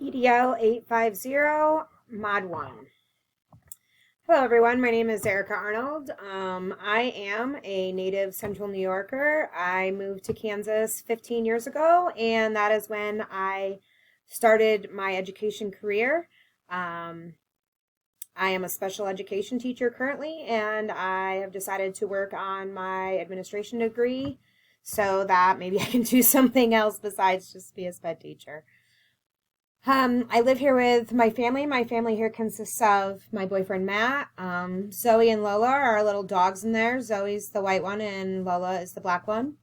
EDL 850, Mod 1. Hello, everyone. My name is Erica Arnold. I am a native Central New Yorker. I moved to Kansas 15 years ago, and that is when I started my education career. I am a special education teacher currently, and I have decided to work on my administration degree so that maybe I can do something else besides just be a sped teacher. I live here with my family. My family here consists of my boyfriend Matt, Zoe and Lola are our little dogs in there. Zoe's the white one and Lola is the black one.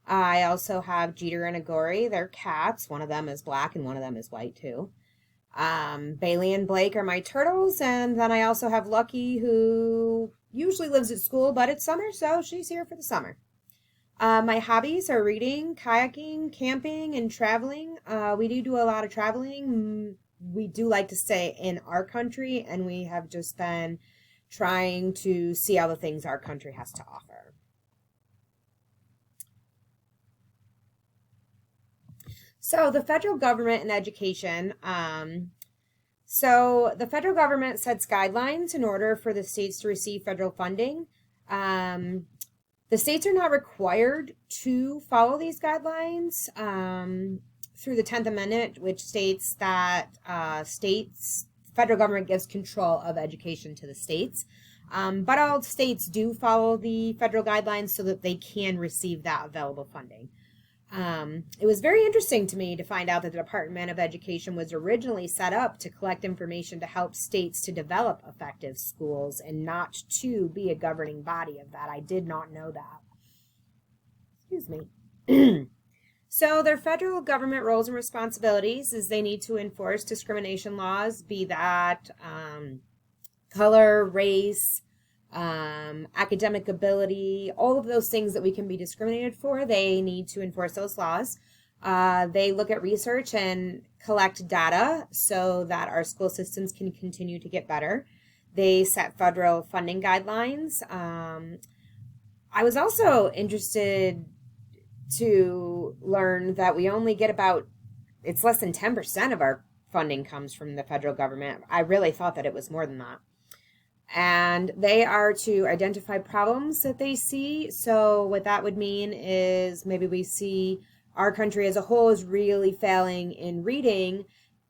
I also have Jeter and Agori. They're cats. One of them is black and one of them is white too. Bailey and Blake are my turtles, and then I also have Lucky, who usually lives at school, but it's summer, so she's here for the summer. My hobbies are reading, kayaking, camping, and traveling. We do a lot of traveling. We do like to stay in our country, and we have just been trying to see all the things our country has to offer. So the federal government and education. So the federal government sets guidelines in order for the states to receive federal funding. The states are not required to follow these guidelines through the 10th Amendment, which states that federal government gives control of education to the states. But all states do follow the federal guidelines so that they can receive that available funding. It was very interesting to me to find out that the Department of Education was originally set up to collect information to help states to develop effective schools and not to be a governing body of that. I did not know that. Excuse me. So their federal government roles and responsibilities is they need to enforce discrimination laws, be that color, race, academic ability, all of those things that we can be discriminated for, they need to enforce those laws. They look at research and collect data so that our school systems can continue to get better. They set federal funding guidelines. I was also interested to learn that we only get it's less than 10% of our funding comes from the federal government. I really thought that it was more than that. And they are to identify problems that they see. So what that would mean is maybe we see our country as a whole is really failing in reading.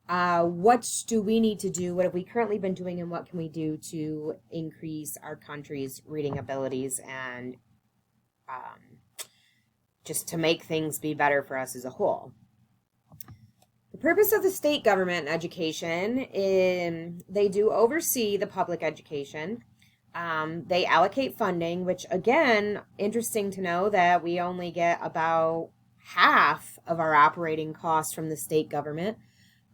What do we need to do? What have we currently been doing, and what can we do to increase our country's reading abilities and just to make things be better for us as a whole? The purpose of the state government and education is they do oversee the public education. They allocate funding, which again, interesting to know that we only get about half of our operating costs from the state government.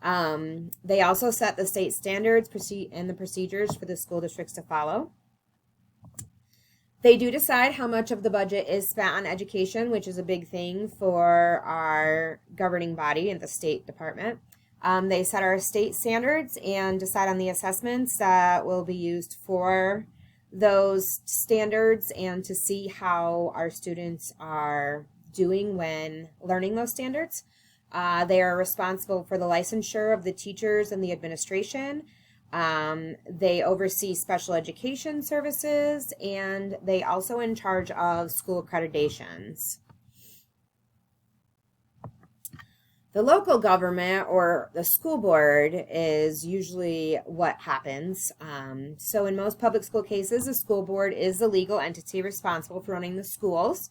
They also set the state standards and the procedures for the school districts to follow. They do decide how much of the budget is spent on education, which is a big thing for our governing body and the State Department. They set our state standards and decide on the assessments that will be used for those standards and to see how our students are doing when learning those standards. They are responsible for the licensure of the teachers and the administration. They oversee special education services, and they also in charge of school accreditations. The local government or the school board is usually what happens. So in most public school cases, the school board is the legal entity responsible for running the schools.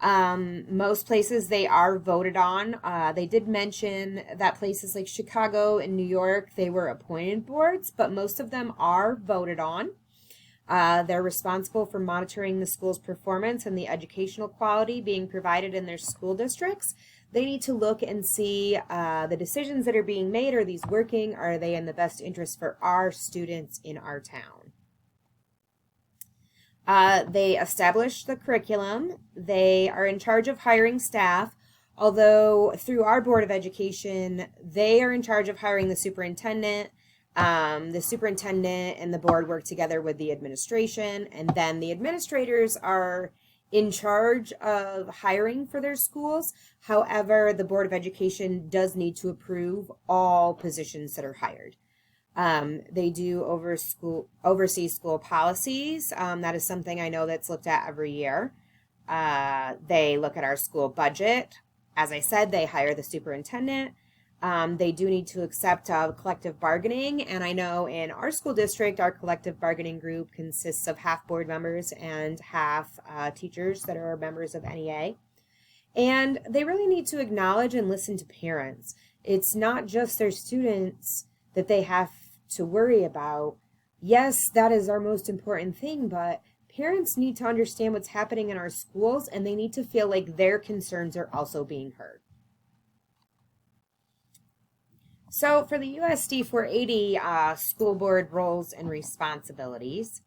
Most places they are voted on. They did mention that places like Chicago and New York, they were appointed boards, but most of them are voted on. They're responsible for monitoring the school's performance and the educational quality being provided in their school districts. They need to look and see the decisions that are being made. Are these working? Are they in the best interest for our students in our town? They establish the curriculum. They are in charge of hiring staff, although through our Board of Education, they are in charge of hiring the superintendent. The superintendent and the board work together with the administration, and then the administrators are in charge of hiring for their schools. However, the Board of Education does need to approve all positions that are hired. They do oversee school policies. That is something I know that's looked at every year. They look at our school budget. As I said, they hire the superintendent. They do need to accept collective bargaining, and I know in our school district, our collective bargaining group consists of half board members and half teachers that are members of NEA. And they really need to acknowledge and listen to parents. It's not just their students that they have to worry about. Yes, that is our most important thing, but parents need to understand what's happening in our schools, and they need to feel like their concerns are also being heard. So for the USD 480 school board roles and responsibilities,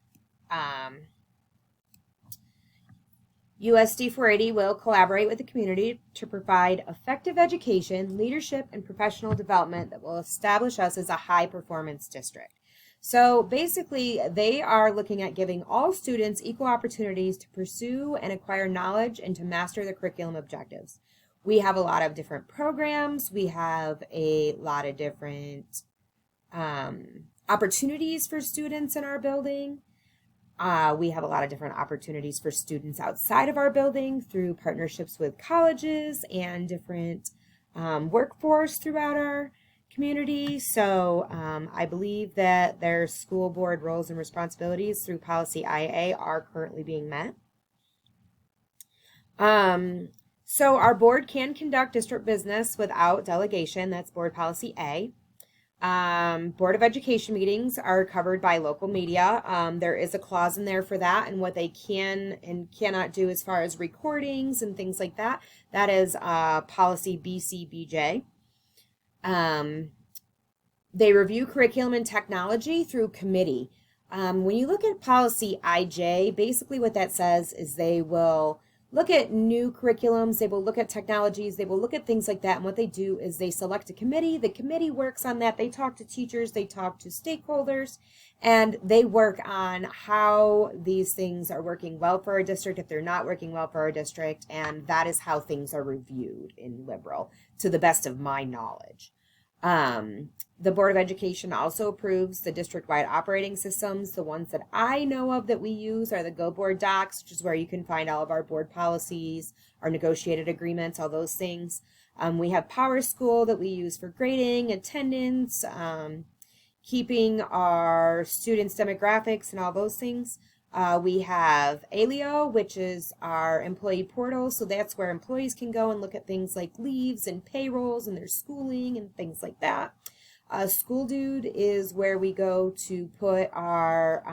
USD 480 will collaborate with the community to provide effective education, leadership, and professional development that will establish us as a high-performance district. So basically, they are looking at giving all students equal opportunities to pursue and acquire knowledge and to master the curriculum objectives. We have a lot of different programs. We have a lot of different opportunities for students in our building. We have a lot of different opportunities for students outside of our building through partnerships with colleges and different workforce throughout our community. So I believe that their school board roles and responsibilities through policy IA are currently being met. So our board can conduct district business without delegation. That's board policy A. Board of Education meetings are covered by local media. There is a clause in there for that and what they can and cannot do as far as recordings and things like that. That is policy BCBJ. They review curriculum and technology through committee. When you look at policy IJ, basically what that says is they will look at new curriculums, they will look at technologies, they will look at things like that, and what they do is they select a committee. The committee works on that. They talk to teachers, they talk to stakeholders, and they work on how these things are working well for our district, if they're not working well for our district, and that is how things are reviewed in Liberal, to the best of my knowledge. The Board of Education also approves the district-wide operating systems. The ones that I know of that we use are the Go Board Docs, which is where you can find all of our board policies, our negotiated agreements, all those things. We have Power School that we use for grading, attendance, keeping our students' demographics and all those things. We have Alio, which is our employee portal. So that's where employees can go and look at things like leaves and payrolls and their schooling and things like that. School Dude is where we go to put our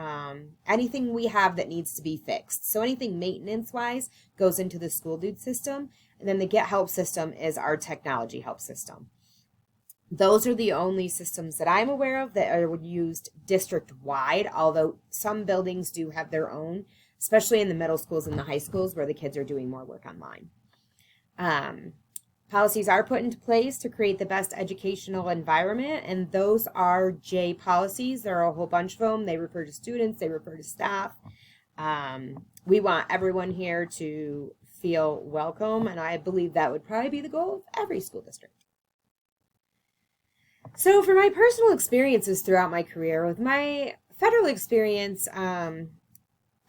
anything we have that needs to be fixed. So anything maintenance-wise goes into the School Dude system. And then the Get Help system is our technology help system. Those are the only systems that I'm aware of that are used district-wide, although some buildings do have their own, especially in the middle schools and the high schools where the kids are doing more work online. Policies are put into place to create the best educational environment, and those are J policies. There are a whole bunch of them. They refer to students, they refer to staff. We want everyone here to feel welcome, and I believe that would probably be the goal of every school district. So for my personal experiences throughout my career, with my federal experience, I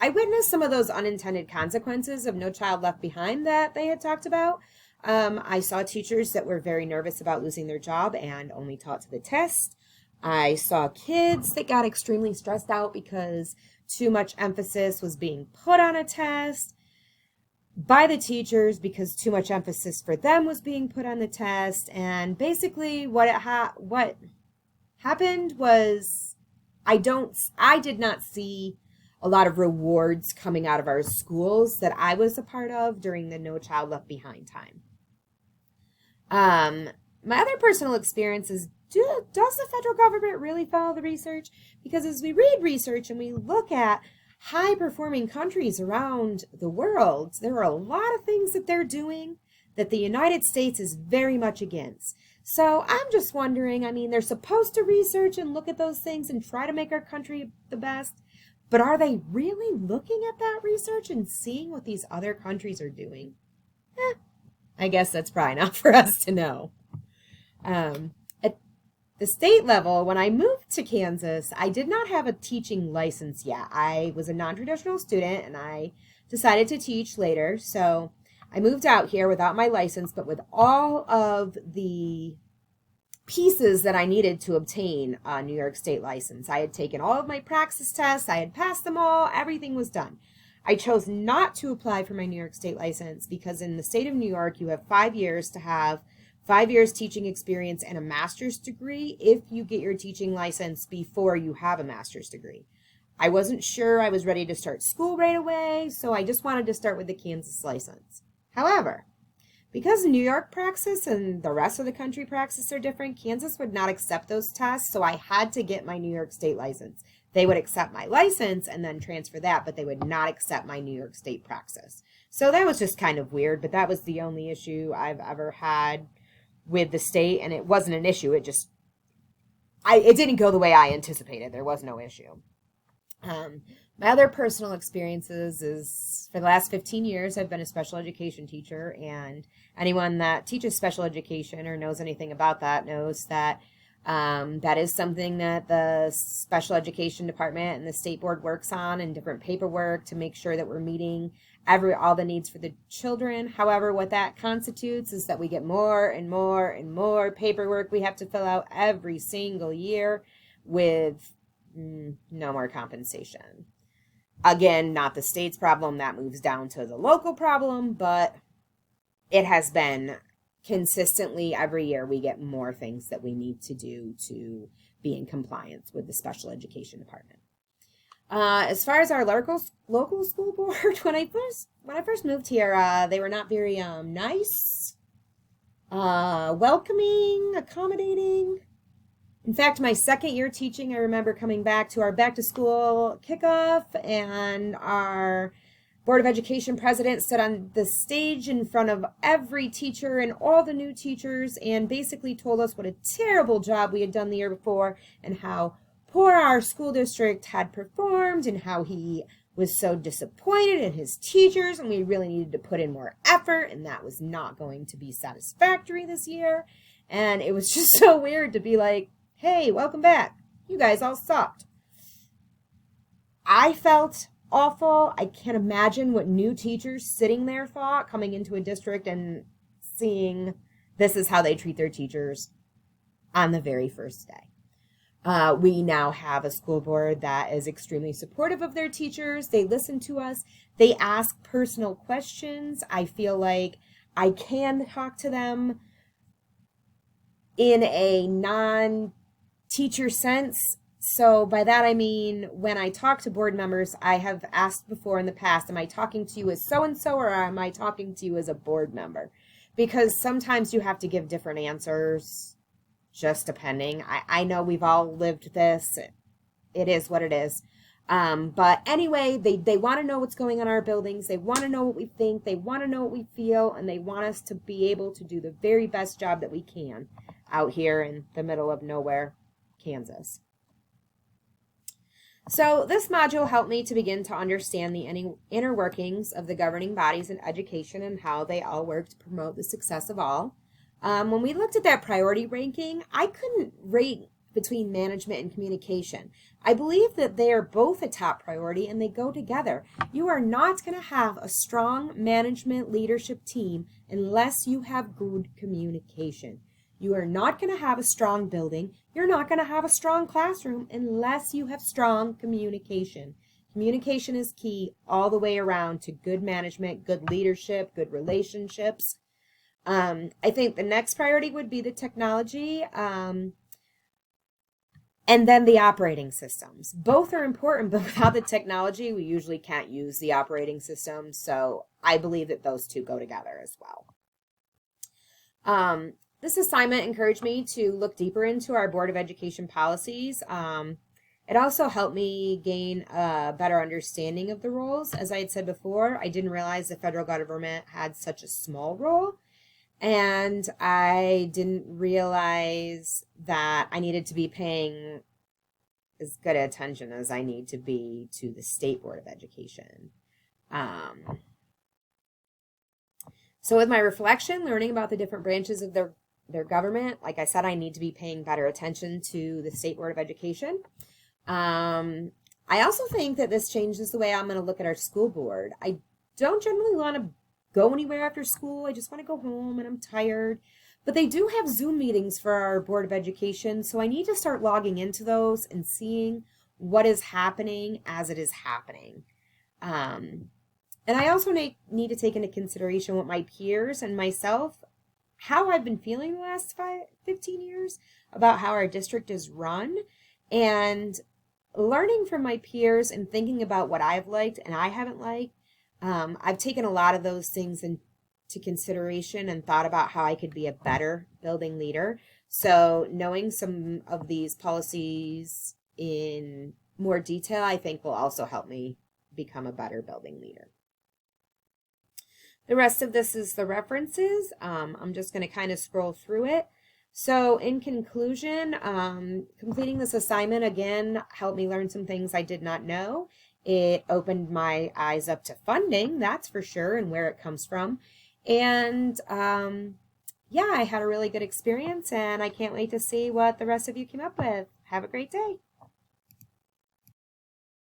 witnessed some of those unintended consequences of No Child Left Behind that they had talked about. I saw teachers that were very nervous about losing their job and only taught to the test. I saw kids that got extremely stressed out because too much emphasis was being put on a test by the teachers because too much emphasis for them was being put on the test. And basically what happened was I did not see a lot of rewards coming out of our schools that I was a part of during the No Child Left Behind time. My other personal experience is, does the federal government really follow the research? Because as we read research and we look at high-performing countries around the world, there are a lot of things that they're doing that the United States is very much against. So I'm just wondering, I mean, they're supposed to research and look at those things and try to make our country the best, But are they really looking at that research and seeing what these other countries are doing? I guess that's probably not for us to know. At the state level, when I moved to Kansas, I did not have a teaching license yet. I was a non-traditional student and I decided to teach later. So I moved out here without my license, but with all of the pieces that I needed to obtain a New York State license. I had taken all of my praxis tests. I had passed them all. Everything was done. I chose not to apply for my New York State license because in the state of New York, you have 5 years to have 5 years teaching experience and a master's degree if you get your teaching license before you have a master's degree. I wasn't sure I was ready to start school right away, so I just wanted to start with the Kansas license. However, because New York praxis and the rest of the country praxis are different, Kansas would not accept those tests, so I had to get my New York State license. They would accept my license and then transfer that, but they would not accept my New York State praxis. So that was just kind of weird, but that was the only issue I've ever had with the state, and it wasn't an issue. It didn't go the way I anticipated. There was no issue. My other personal experiences is for the last 15 years, I've been a special education teacher, and anyone that teaches special education or knows anything about that knows that that is something that the special education department and the state board works on and different paperwork to make sure that we're meeting all the needs for the children. However, what that constitutes is that we get more and more and more paperwork we have to fill out every single year with no more compensation. Again, not the state's problem. That moves down to the local problem, but it has been consistently every year we get more things that we need to do to be in compliance with the special education department. As far as our local school board, when I first moved here, they were not very nice, welcoming, accommodating. In fact, my second year teaching, I remember coming back to our back to school kickoff, and our Board of Education president stood on the stage in front of every teacher and all the new teachers and basically told us what a terrible job we had done the year before and how poor our school district had performed and how he was so disappointed in his teachers and we really needed to put in more effort and that was not going to be satisfactory this year. And it was just so weird to be like, hey, welcome back. You guys all sucked. I felt awful. I can't imagine what new teachers sitting there thought coming into a district and seeing this is how they treat their teachers on the very first day. We now have a school board that is extremely supportive of their teachers. They listen to us. They ask personal questions. I feel like I can talk to them in a non-teacher sense. So by that I mean, when I talk to board members, I have asked before in the past, am I talking to you as so-and-so or am I talking to you as a board member? Because sometimes you have to give different answers, just depending. I know we've all lived this. It is what it is. But anyway, they want to know what's going on in our buildings. They want to know what we think. They want to know what we feel. And they want us to be able to do the very best job that we can out here in the middle of nowhere, Kansas. So this module helped me to begin to understand the inner workings of the governing bodies in education and how they all work to promote the success of all. When we looked at that priority ranking, I couldn't rate between management and communication. I believe that they are both a top priority and they go together. You are not going to have a strong management leadership team unless you have good communication. You are not going to have a strong building. You're not going to have a strong classroom unless you have strong communication. Communication is key all the way around to good management, good leadership, good relationships. I think the next priority would be the technology, and then the operating systems. Both are important, but without the technology, we usually can't use the operating system. So I believe that those two go together as well. This assignment encouraged me to look deeper into our Board of Education policies. It also helped me gain a better understanding of the roles. As I had said before, I didn't realize the federal government had such a small role. And I didn't realize that I needed to be paying as good attention as I need to be to the State Board of Education. So with my reflection, learning about the different branches of their government, like I said, I need to be paying better attention to the State Board of Education. I also think that this changes the way I'm going to look at our school board. I don't generally want to go anywhere after school. I just want to go home and I'm tired. But they do have Zoom meetings for our Board of Education, so I need to start logging into those and seeing what is happening as it is happening. And I also need to take into consideration what my peers and myself, how I've been feeling the last 15 years about how our district is run, and learning from my peers and thinking about what I've liked and I haven't liked. I've taken a lot of those things into consideration and thought about how I could be a better building leader. So knowing some of these policies in more detail, I think will also help me become a better building leader. The rest of this is the references. I'm just going to kind of scroll through it. So in conclusion, completing this assignment again helped me learn some things I did not know. It opened my eyes up to funding, that's for sure, and where it comes from. And yeah, I had a really good experience, and I can't wait to see what the rest of you came up with. Have a great day.